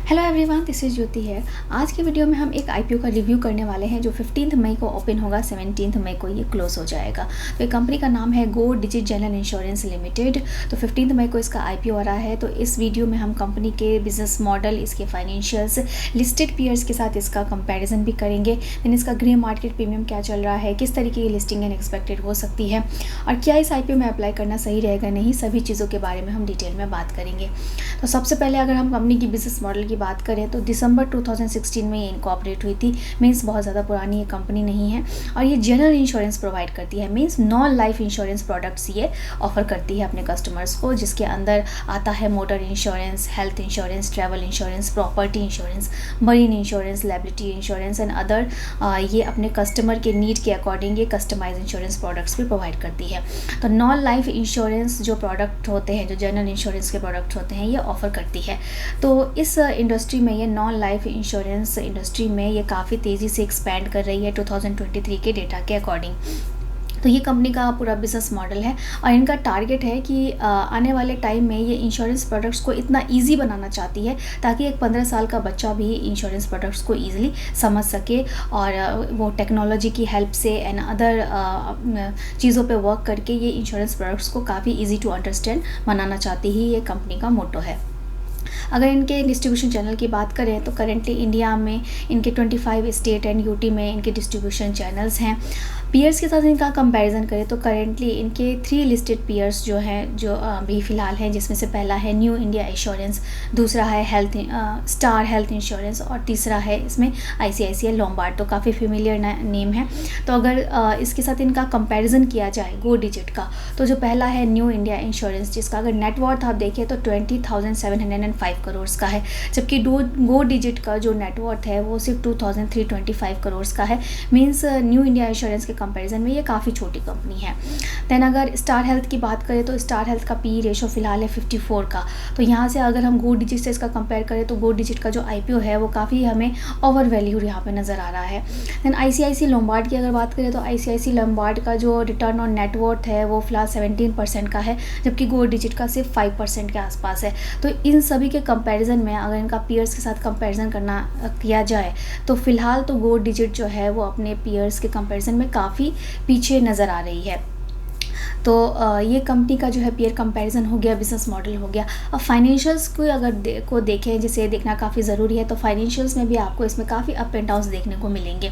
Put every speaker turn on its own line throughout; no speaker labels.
Hello everyone, this is ज्योति है। आज के वीडियो में हम एक आईपीओ का रिव्यू करने वाले हैं जो 15 मई को ओपन होगा, 17 मई को ये क्लोज हो जाएगा। तो ये कंपनी का नाम है गो डिजिट जनरल इंश्योरेंस लिमिटेड। तो 15 मई को इसका आईपीओ आ रहा है। तो इस वीडियो में हम कंपनी के बिजनेस मॉडल, इसके फाइनेंशियल्स, लिस्टेड पीयर्स के साथ इसका कंपेरिजन भी करेंगे। देन इसका ग्रे मार्केट प्रीमियम क्या चल रहा है, किस तरीके की लिस्टिंग एंड एक्सपेक्टेड हो सकती है और क्या इस आईपीओ में अप्लाई करना सही रहेगा नहीं, सभी चीज़ों के बारे में हम डिटेल में बात करेंगे। तो सबसे पहले अगर हम कंपनी की बिजनेस मॉडल की बात करें तो दिसंबर 2016 में ये इनकॉर्पोरेट हुई थी। मीन्स बहुत ज़्यादा पुरानी ये कंपनी नहीं है और ये जनरल इंश्योरेंस प्रोवाइड करती है। Means non life insurance products ये ऑफर करती है अपने कस्टमर्स को, जिसके अंदर आता है motor insurance, health insurance, travel insurance, property insurance, marine insurance, liability insurance and other. ये अपने कस्टमर के नीड के अकॉर्डिंग ये कस्टमाइज इंश्योरेंस प्रोडक्ट्स भी प्रोवाइड करती है। तो नॉन लाइफ इंश्योरेंस जो प्रोडक्ट होते हैं, जो जनरल इंश्योरेंस के प्रोडक्ट होते हैं, ये ऑफर करती है। तो इस इंडस्ट्री में, ये नॉन लाइफ इंश्योरेंस इंडस्ट्री में ये काफ़ी तेज़ी से एक्सपैंड कर रही है 2023 के डेटा के अकॉर्डिंग। तो ये कंपनी का पूरा बिजनेस मॉडल है और इनका टारगेट है कि आने वाले टाइम में ये इंश्योरेंस प्रोडक्ट्स को इतना इजी बनाना चाहती है ताकि एक 15 साल का बच्चा भी इंश्योरेंस प्रोडक्ट्स को ईजिली समझ सके और वो टेक्नोलॉजी की हेल्प से एंड अदर चीज़ों पे वर्क करके ये इंश्योरेंस प्रोडक्ट्स को काफ़ी इजी टू अंडरस्टैंड बनाना चाहती है। ये कंपनी का मोटो है। अगर इनके डिस्ट्रीब्यूशन चैनल की बात करें तो करेंटली इंडिया में इनके 25 स्टेट एंड यूटी में इनके डिस्ट्रीब्यूशन चैनल्स हैं। पीयर्स के साथ इनका कंपैरिजन करें तो करेंटली इनके 3 लिस्टेड पीयर्स जो हैं, जो अभी फ़िलहाल हैं, जिसमें से पहला है न्यू इंडिया एश्योरेंस, दूसरा है स्टार हेल्थ इंश्योरेंस और तीसरा है इसमें आईसीआईसीआई लोम्बार्ड। तो काफ़ी फेमिलियर नेम है। तो अगर इसके साथ इनका कंपैरिजन किया जाए गो डिजिट का, तो जो पहला है न्यू इंडिया इंश्योरेंस, जिसका अगर नेटवर्थ आप देखें तो 20,705 करोड़ का है, जबकि गो डिजिट का जो नेटवर्थ है वो सिर्फ 2,325 करोड़ का है। मीन्स न्यू इंडिया इंश्योरेंस के कंपैरिजन में ये काफ़ी छोटी कंपनी है। देन अगर स्टार हेल्थ की बात करें तो स्टार हेल्थ का पी रेशो फिलहाल है 54 का। तो यहाँ से अगर हम गो डिजिट से इसका कंपेयर करें तो गो डिजिट का जो आईपीओ है वो काफ़ी हमें ओवर वैल्यूड यहाँ पे नज़र आ रहा है। देन आईसीआईसी लोम्बार्ड की अगर बात करें तो आईसीआईसी लोम्बार्ड का जो रिटर्न ऑन नेटवर्थ है वो फिलहाल 17% का है, जबकि गो डिजिट का सिर्फ 5% के आसपास है। तो इन सभी के कंपैरिजन में अगर इनका पीयर्स के साथ कंपैरिजन किया जाए तो फिलहाल तो गो डिजिट जो है वो अपने पीयर्स के कंपैरिजन में काफ़ी पीछे नज़र आ रही है। तो ये कंपनी का जो है पीयर कंपैरिजन हो गया, बिजनेस मॉडल हो गया। अब फाइनेंशियल्स को अगर देखें, जिसे देखना काफ़ी ज़रूरी है, तो फाइनेंशियल्स में भी आपको इसमें काफ़ी अप एंड डाउन्स देखने को मिलेंगे।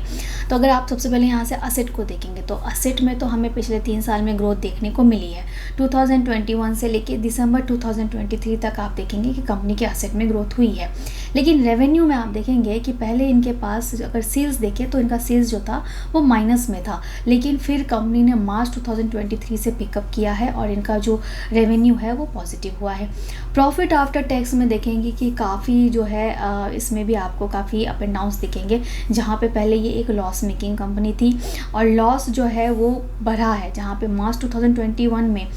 तो अगर आप सबसे पहले यहाँ से असेट को देखेंगे तो असेट में तो हमें पिछले 3 साल में ग्रोथ देखने को मिली है। 2021 से लेकर दिसंबर 2023 तक आप देखेंगे कि कंपनी के असेट में ग्रोथ हुई है। लेकिन रेवेन्यू में आप देखेंगे कि पहले इनके पास अगर सेल्स देखें तो इनका सेल्स जो था वो माइनस में था, लेकिन फिर कंपनी ने मार्च 2023 से पिकअप किया है और इनका जो रेवेन्यू है वो पॉजिटिव हुआ है। प्रॉफिट आफ्टर टैक्स में देखेंगे कि काफ़ी जो है इसमें भी आपको काफ़ी अप एंड डाउन्स दिखेंगे, जहाँ पे पहले ये एक लॉस मेकिंग कंपनी थी और लॉस जो है वो बढ़ा है, जहाँ पे मार्च 2021 में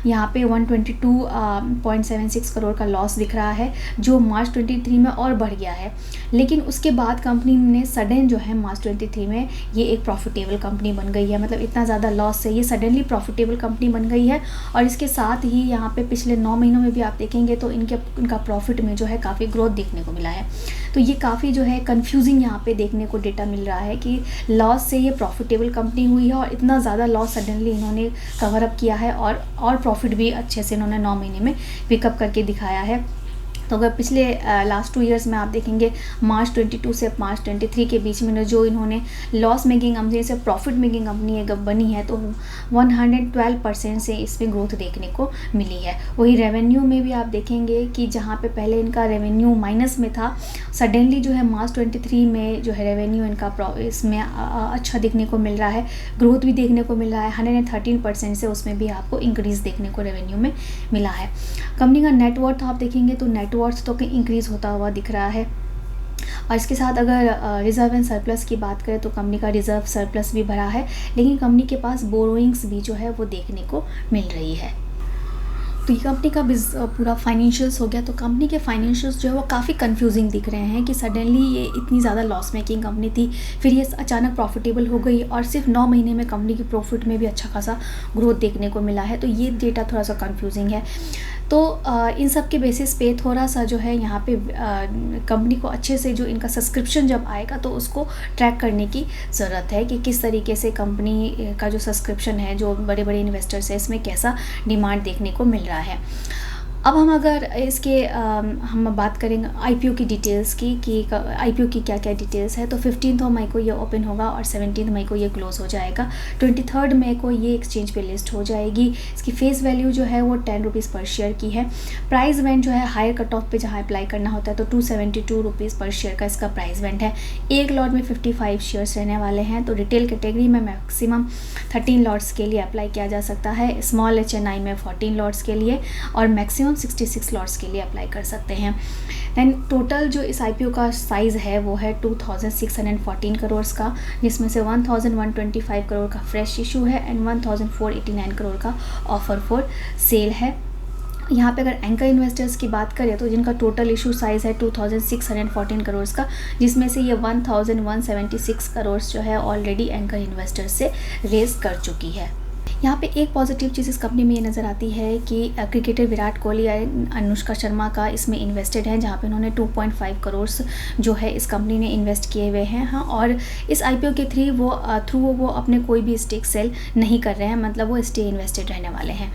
यहाँ पे 122.76 करोड़ का लॉस दिख रहा है, जो मार्च 23 में और बढ़ गया है। लेकिन उसके बाद कंपनी ने सडन जो है मार्च 23 में ये एक प्रॉफिटेबल कंपनी बन गई है। मतलब इतना ज़्यादा लॉस से ये सडनली प्रॉफिटेबल कंपनी बन गई है और इसके साथ ही यहाँ पे पिछले 9 महीनों में भी आप देखेंगे तो इनका प्रॉफिट में जो है काफ़ी ग्रोथ देखने को मिला है। तो ये काफ़ी जो है कन्फ्यूजिंग यहाँ पे देखने को डेटा मिल रहा है कि लॉस से ये प्रॉफिटेबल कंपनी हुई है और इतना ज़्यादा लॉस सडनली इन्होंने कवर अप किया है और प्रॉफिट भी अच्छे से इन्होंने 9 महीने में पिकअप करके दिखाया है। तो अगर पिछले लास्ट 2 ईयर्स में आप देखेंगे मार्च 22 से मार्च 23 के बीच में जो इन्होंने लॉस मेकिंग कंपनी से प्रॉफिट मेकिंग कंपनी अगर बनी है तो 112% से इसमें ग्रोथ देखने को मिली है। वही रेवेन्यू में भी आप देखेंगे कि जहाँ पे पहले इनका रेवेन्यू माइनस में था, सडनली जो है मार्च 23 में जो है रेवेन्यू इनका इसमें अच्छा देखने को मिल रहा है, ग्रोथ भी देखने को मिल रहा है। 113% से उसमें भी आपको इंक्रीज़ देखने को रेवेन्यू में मिला है। कंपनी का नेटवर्थ आप देखेंगे तो नेटवर्थ तो इंक्रीज़ होता हुआ दिख रहा है। और इसके साथ अगर रिजर्व एंड सरप्लस की बात करें तो कंपनी का रिजर्व सरप्लस भी भरा है, लेकिन कंपनी के पास बोरोइंग्स भी जो है वो देखने को मिल रही है। तो ये कंपनी का पूरा फाइनेंशियल्स हो गया। तो कंपनी के फाइनेंशियल्स जो है वो काफ़ी कंफ्यूजिंग दिख रहे हैं कि सडनली ये इतनी ज़्यादा लॉस मेकिंग कंपनी थी, फिर ये अचानक प्रॉफिटेबल हो गई और सिर्फ 9 महीने में कंपनी की प्रॉफिट में भी अच्छा खासा ग्रोथ देखने को मिला है। तो ये डेटा थोड़ा सा कंफ्यूजिंग है। तो इन सब के बेसिस पे थोड़ा सा जो है यहाँ पे कंपनी को अच्छे से जो इनका सब्सक्रिप्शन जब आएगा तो उसको ट्रैक करने की ज़रूरत है कि किस तरीके से कंपनी का जो सब्सक्रिप्शन है, जो बड़े बड़े इन्वेस्टर्स है, इसमें कैसा डिमांड देखने को मिल रहा है। अब हम अगर इसके हम बात करेंगे आईपीओ की डिटेल्स की कि आईपीओ की क्या क्या डिटेल्स है, तो 15 मई को ये ओपन होगा और 17 मई को ये क्लोज़ हो जाएगा। 23 मई को ये एक्सचेंज पे लिस्ट हो जाएगी। इसकी फेस वैल्यू जो है वो 10 रुपीज़ पर शेयर की है। प्राइस बैंड जो है हायर कट ऑफ पे जहाँ अप्लाई करना होता है तो 272 रुपीज़ पर शेयर का इसका प्राइस बैंड है। एक लॉट में 55 शेयर्स रहने वाले हैं। तो रिटेल कैटेगरी में मैक्सिमम 13 लॉट्स के लिए अप्लाई किया जा सकता है, स्मॉल HNI में 14 लॉट्स के लिए और मैक्सिमम 66 लॉट्स के लिए अप्लाई कर सकते हैं। दैन टोटल जो इस आईपीओ का साइज़ है वो है 2614 करोड़ का, जिसमें से 1125 करोड़ का फ्रेश इशू है एंड 1489 करोड़ का ऑफर फॉर सेल है। यहाँ पे अगर एंकर इन्वेस्टर्स की बात करें तो जिनका टोटल इशू साइज़ है 2614 करोड़ का, जिसमें से ये 1176 करोड़ जो है ऑलरेडी एंकर इन्वेस्टर्स से रेज कर चुकी है। यहाँ पे एक पॉजिटिव चीज़ इस कंपनी में ये नज़र आती है कि क्रिकेटर विराट कोहली और अनुष्का शर्मा का इसमें इन्वेस्टेड है, जहाँ पे उन्होंने 2.5 करोड़ जो है इस कंपनी ने इन्वेस्ट किए हुए हैं। हाँ, और इस आईपीओ के थ्रू वो अपने कोई भी स्टेक सेल नहीं कर रहे हैं, मतलब वो स्टे इन्वेस्टेड रहने वाले हैं।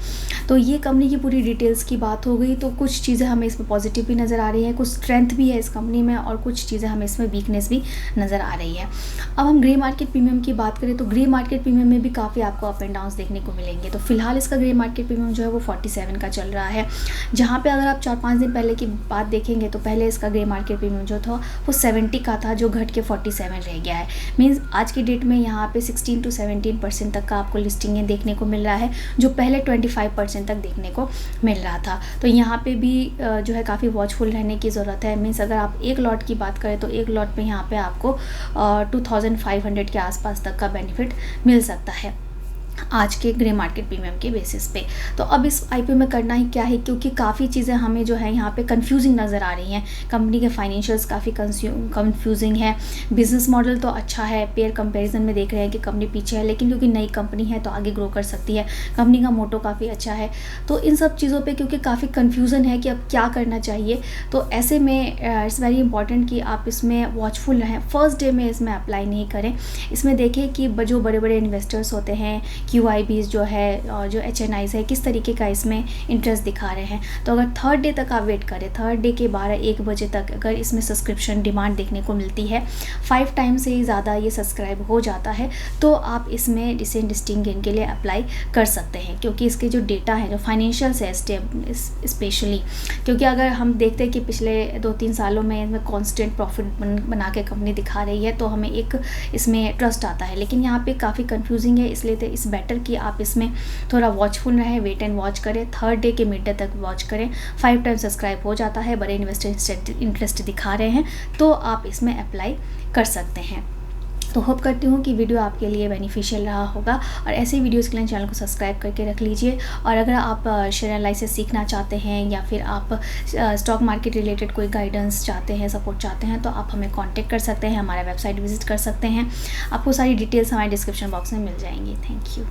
तो ये कंपनी की पूरी डिटेल्स की बात हो गई। तो कुछ चीज़ें हमें इसमें पॉजिटिव भी नज़र आ रही हैं, कुछ स्ट्रेंथ भी है इस कंपनी में और कुछ चीज़ें हमें इसमें वीकनेस भी नज़र आ रही है। अब हम ग्रे मार्केट प्रीमियम की बात करें तो ग्रे मार्केट प्रीमियम में भी काफ़ी आपको अप एंड डाउन्स देखने को मिलेंगे। तो फिलहाल इसका ग्रे मार्केट प्रीमियम जो है वो 47 का चल रहा है, जहाँ पे अगर आप 4-5 दिन पहले की बात देखेंगे तो पहले इसका ग्रे मार्केट प्रीमियम जो था वो 70 का था, जो घट के 47 रह गया है। मीन्स आज की डेट में यहाँ पे 16 to 17% तक का आपको लिस्टिंग देखने को मिल रहा है, जो पहले 25% तक देखने को मिल रहा था। तो यहाँ पे भी जो है काफ़ी वॉचफुल रहने की ज़रूरत है। मीन्स अगर आप एक लॉट की बात करें तो एक लॉट पे यहाँ पे आपको 2500 के आसपास तक का बेनिफिट मिल सकता है आज के ग्रे मार्केट प्रीमियम के बेसिस पे। तो अब इस आईपीओ में करना ही क्या है, क्योंकि काफ़ी चीज़ें हमें जो है यहाँ पे कंफ्यूजिंग नज़र आ रही हैं। कंपनी के फाइनेंशियल्स काफ़ी कंफ्यूजिंग है। बिजनेस मॉडल तो अच्छा है, पेयर कंपैरिजन में देख रहे हैं कि कंपनी पीछे है, लेकिन क्योंकि नई कंपनी है तो आगे ग्रो कर सकती है। कंपनी का मोटो काफ़ी अच्छा है। तो इन सब चीज़ों पर क्योंकि काफ़ी कन्फ्यूज़न है कि अब क्या करना चाहिए, तो ऐसे में इट्स वेरी इंपॉर्टेंट कि आप इसमें वॉचफुल रहें। फर्स्ट डे में इसमें अप्लाई नहीं करें। इसमें देखें कि जो बड़े बड़े इन्वेस्टर्स होते हैं, QIBs जो है और जो HNIs है, किस तरीके का इसमें इंटरेस्ट दिखा रहे हैं। तो अगर थर्ड डे तक आप वेट करें, थर्ड डे के 12-1 बजे तक अगर इसमें सब्सक्रिप्शन डिमांड देखने को मिलती है, 5 टाइम से ही ज़्यादा ये सब्सक्राइब हो जाता है, तो आप इसमें डिसेंट लिस्टिंग गेन के लिए अप्लाई कर सकते हैं। क्योंकि इसके जो डेटा है, जो फाइनेंशियल्स है स्पेशली, क्योंकि अगर हम देखते हैं कि पिछले 2-3 सालों में इसमें कॉन्स्टेंट प्रॉफिट बना के कंपनी दिखा रही है, तो हमें एक इसमें ट्रस्ट आता है। लेकिन यहाँ पे काफ़ी कंफ्यूजिंग है, इसलिए तो इस बेटर कि आप इसमें थोड़ा वॉचफुल रहें, वेट एंड वॉच करें। थर्ड डे के मिड डे तक वॉच करें। 5 टाइम सब्सक्राइब हो जाता है, बड़े इन्वेस्टर इंटरेस्ट दिखा रहे हैं, तो आप इसमें अप्लाई कर सकते हैं। तो होप करती हूँ कि वीडियो आपके लिए बेनिफिशियल रहा होगा, और ऐसे ही वीडियोज़ के लिए चैनल को सब्सक्राइब करके रख लीजिए। और अगर आप शेयर एनालिसिस सीखना चाहते हैं या फिर आप स्टॉक मार्केट रिलेटेड कोई गाइडेंस चाहते हैं, सपोर्ट चाहते हैं, तो आप हमें कांटेक्ट कर सकते हैं, हमारा वेबसाइट विजिट कर सकते हैं। आपको सारी डिटेल्स हमारे डिस्क्रिप्शन बॉक्स में मिल जाएंगी। Thank you.